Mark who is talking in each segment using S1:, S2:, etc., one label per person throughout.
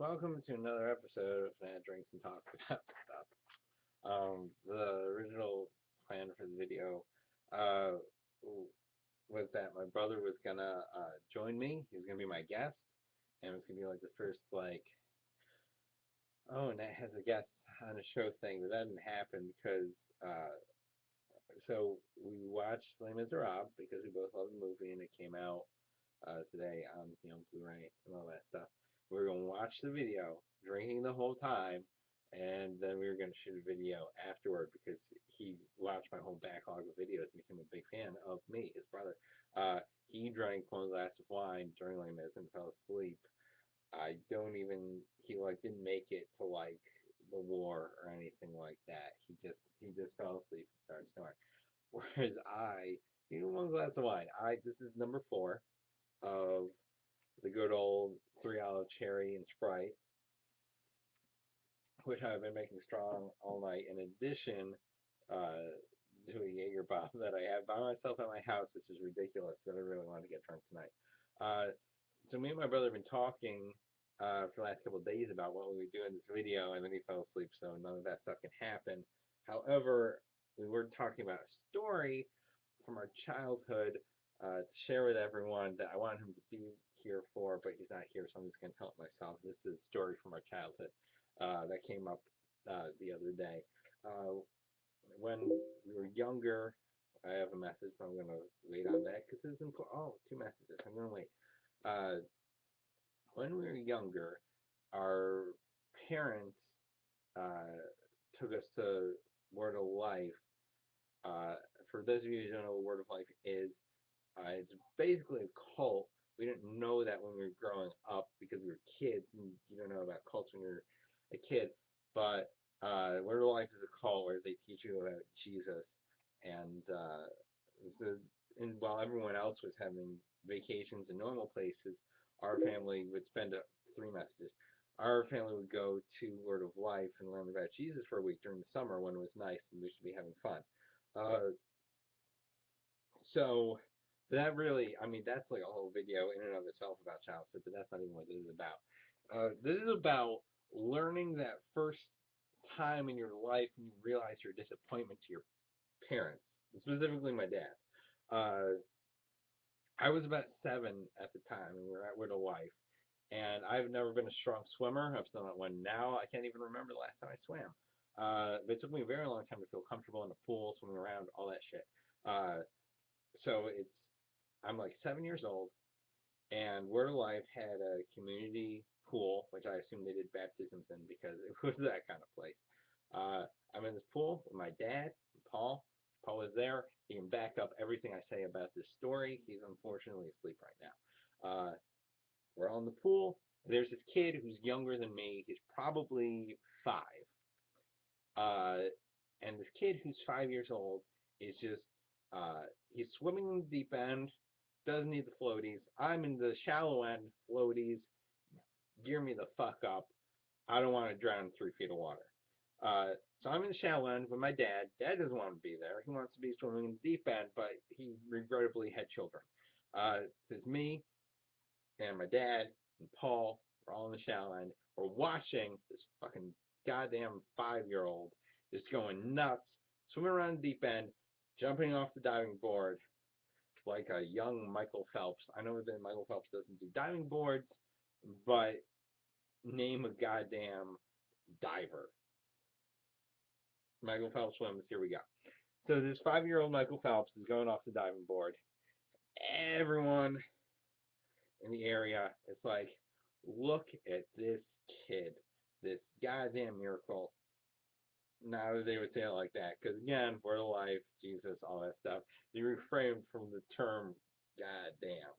S1: Welcome to another episode of Fanatic Drinks and Talk About Stuff. The original plan for the video uh, was that my brother was gonna join me. He was gonna be my guest, and it was gonna be like the first oh, Nat has a guest on a show thing, but that didn't happen because uh, so we watched Les Miserables because we both love the movie and it came out today on Blu-ray and all that stuff. We were gonna watch the video, drinking the whole time, and then we were gonna shoot a video afterward because he watched my whole backlog of videos and became a big fan of me, his brother. Uh, he drank one glass of wine during Les Mis and fell asleep. I don't even he didn't make it to the war or anything like that. He just fell asleep and started snoring. Whereas I, one glass of wine. This is number four of the good old 3 olive cherry and Sprite, which I've been making strong all night. In addition to a Jaeger bomb that I have by myself at my house, which is ridiculous, but I really want to get drunk tonight. So me and my brother have been talking for the last couple of days about what we would do in this video, and then he fell asleep, so none of that stuff can happen. However, we were talking about a story from our childhood to share with everyone that I want him to be here for, but he's not here, so I'm just going to tell it myself. This is a story from our childhood that came up the other day. When we were younger, I have a message, but I'm going to wait on that because it's important. Oh, two messages. I'm going to wait. Uh, when we were younger, our parents uh, took us to Word of Life. Uh, for those of you who don't know what Word of Life is, it's basically a cult. We didn't know that when we were growing up because we were kids, and you don't know about cults when you're a kid. But Word of Life is a cult where they teach you about Jesus, and the, and while everyone else was having vacations in normal places, our family would spend 3 messages. Our family would go to Word of Life and learn about Jesus for a week during the summer when it was nice and we should be having fun. Uh, so that really, I mean, that's like a whole video in and of itself about childhood, but that's not even what this is about. This is about learning that first time in your life when you realize your disappointment to your parents, specifically my dad. Uh, I was about 7 at the time, and we were at Widow Wife, and I've never been a strong swimmer. I'm still not one now. I can't even remember the last time I swam. But it took me a very long time to feel comfortable in the pool, swimming around, all that shit. Uh, so I'm like 7 years old, and Word of Life had a community pool, which I assume they did baptisms in because it was that kind of place. I'm in this pool with my dad, Paul. Paul was there. He can back up everything I say about this story. He's unfortunately asleep right now. We're all in the pool. There's this kid who's younger than me. He's probably 5. Uh, and this kid who's 5 years old is just he's swimming in the deep end, doesn't need the floaties. I'm in the shallow end, floaties. Gear me the fuck up. I don't want to drown in 3 feet of water. Uh, so I'm in the shallow end with my dad. Dad doesn't want to be there. He wants to be swimming in the deep end, but he regrettably had children. It's me and my dad and Paul. We're all in the shallow end. We're watching this fucking goddamn 5-year-old just going nuts, swimming around the deep end, jumping off the diving board like a young Michael Phelps. I know that Michael Phelps doesn't do diving boards, but name a goddamn diver. Michael Phelps swims. Here we go. So this 5-year-old Michael Phelps is going off the diving board. Everyone in the area is like, look at this kid, this goddamn miracle. Now they would say it like that, because again, Word of Life, Jesus, all that stuff, they refrained from the term goddamn.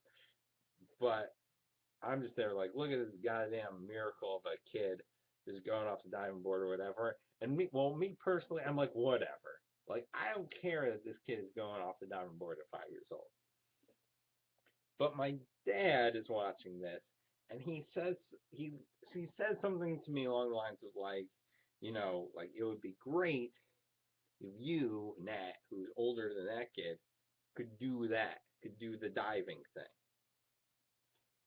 S1: But I'm just there like, look at this goddamn miracle of a kid just going off the diving board or whatever. And me personally, I'm like, whatever. Like, I don't care that this kid is going off the diving board at 5 years old. But my dad is watching this, and he he says something to me along the lines of like it would be great if you, Nat, who's older than that kid, could do that, could do the diving thing.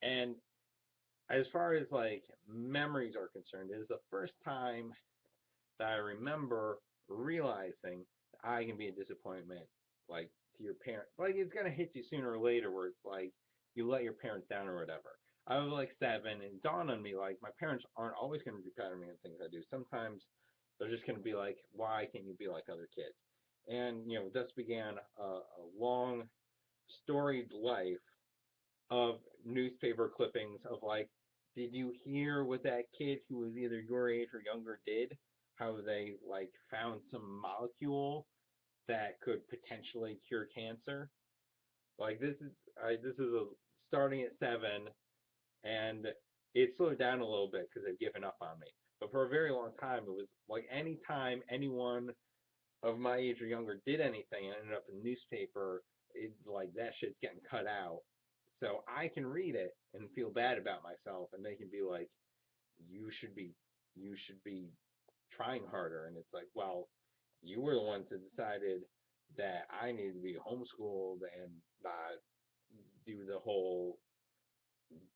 S1: And as far as like memories are concerned, it is the first time that I remember realizing that I can be a disappointment, like to your parent. Like it's gonna hit you sooner or later, where it's like you let your parents down or whatever. I was like 7, and it dawned on me like my parents aren't always gonna be proud of me in things I do. Sometimes they're just gonna be like, why can't you be like other kids? And thus began a long, storied life of newspaper clippings of like, did you hear what that kid who was either your age or younger did? How they like found some molecule that could potentially cure cancer? Like this is a starting at 7, and it slowed down a little bit because they've given up on me. But for a very long time, it was like any time anyone of my age or younger did anything and ended up in the newspaper, like that shit's getting cut out. So I can read it and feel bad about myself, and they can be like, "You should be, you should be trying harder." And it's like, well, you were the ones that decided that I needed to be homeschooled and do the whole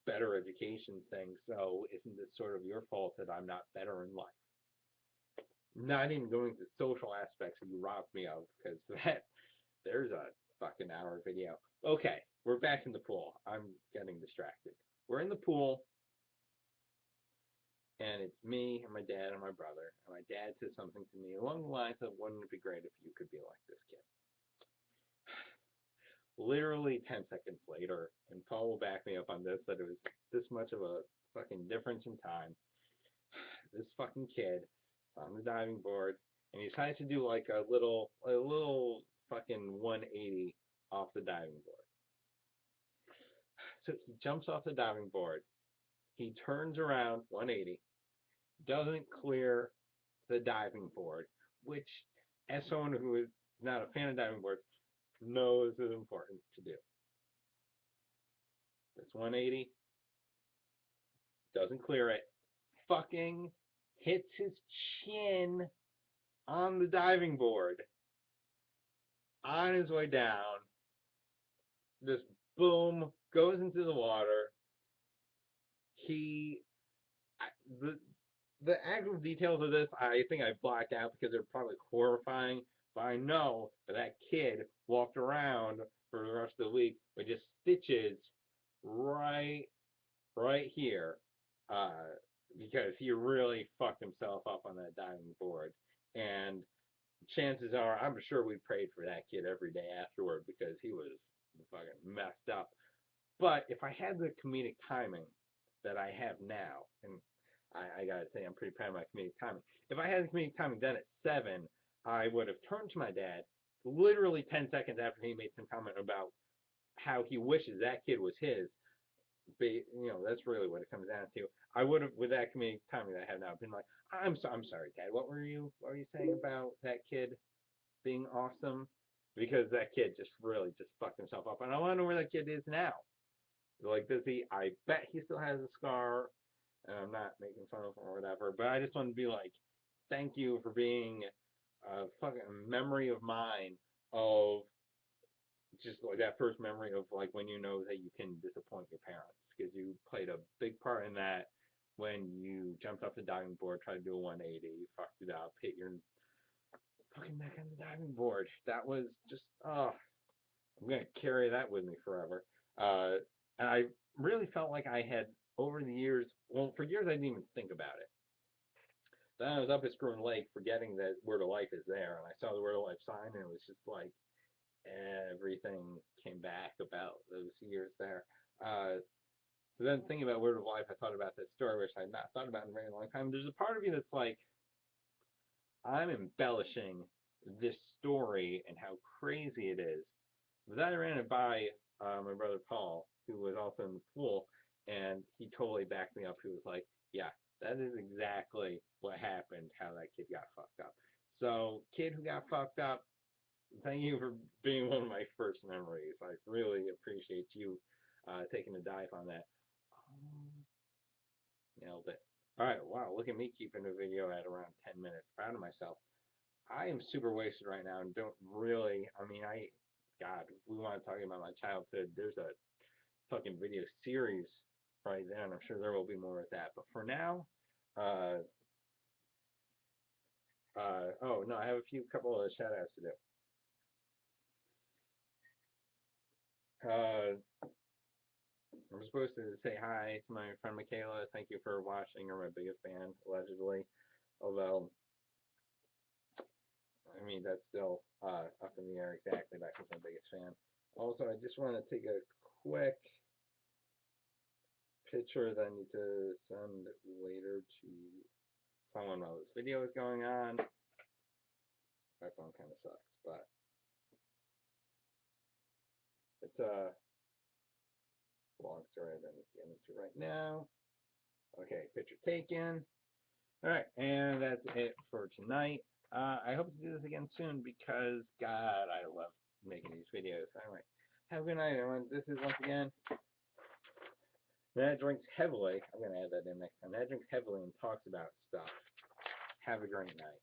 S1: better education thing. So isn't this sort of your fault that I'm not better in life? Not even going to social aspects that you robbed me of, because that there's a fucking hour video. Okay, we're back in the pool. I'm getting distracted. We're in the pool, and it's me and my dad and my brother. And my dad says something to me along the lines of, "Wouldn't it be great if you could be like this kid?" Literally 10 seconds later, and Paul will back me up on this, that it was this much of a fucking difference in time. This fucking kid on the diving board, and he decides to do like a little fucking 180 off the diving board. So he jumps off the diving board. He turns around 180, doesn't clear the diving board, which, as someone who is not a fan of diving boards, knows is important to do. That's 180, doesn't clear it, fucking hits his chin on the diving board on his way down. This boom goes into the water. He, the the actual details of this, I think I blacked out because they're probably horrifying. But I know that that kid walked around for the rest of the week with just stitches right, right here, uh, because he really fucked himself up on that diving board. And chances are, I'm sure we prayed for that kid every day afterward because he was fucking messed up. But if I had the comedic timing that I have now, and I gotta say I'm pretty proud of my comedic timing. If I had the comedic timing then at 7, I would have turned to my dad literally 10 seconds after he made some comment about how he wishes that kid was his. But that's really what it comes down to. I would have, with that comedic timing that I have now, been like, I'm sorry, Dad. What were you saying about that kid being awesome? Because that kid just really just fucked himself up, and I want to know where that kid is now. Like, does he? I bet he still has a scar, and I'm not making fun of him or whatever. But I just want to be like, thank you for being a fucking memory of mine of just like that first memory of like when you know that you can disappoint your parents because you played a big part in that when you jumped off the diving board, tried to do a 180, you fucked it up, hit your fucking neck on the diving board. That was just I'm gonna carry that with me forever. And I really felt like I had over the years. Well, for years I didn't even think about it. Then I was up at Screw Lake, forgetting that Word of Life is there, and I saw the Word of Life sign, and it was just like everything came back about those years there. So then thinking about Word of Life, I thought about this story, which I had not thought about in a very long time. There's a part of me that's like, I'm embellishing this story and how crazy it is. But then I ran it by my brother Paul, who was also in the pool, and he totally backed me up. He was like, yeah, that is exactly what happened, how that kid got fucked up. So, kid who got fucked up, thank you for being one of my first memories. I really appreciate you taking a dive on that. Um, Nailed it. All right, wow, look at me keeping the video at around 10 minutes. Proud of myself. I am super wasted right now and don't really, I mean, God, if we want to talk about my childhood, there's a fucking video series probably then. I'm sure there will be more with that. But for now, uh, oh no, I have a couple of shout outs to do. Uh, I'm supposed to say hi to my friend Michaela. Thank you for watching. You're my biggest fan, allegedly. Although, I mean, that's still up in the air exactly. That was my biggest fan. Also, I just want to take a quick picture that I need to send later to someone while this video is going on. My phone kind of sucks, but it's a long story I don't get into right now. Okay, picture taken. All right, and that's it for tonight. I hope to do this again soon because, God, I love making these videos. Anyway, have a good night, everyone. This is, once again, Ned Drinks Heavily. I'm going to add that in next time. Ned Drinks Heavily and talks about stuff. Have a great night.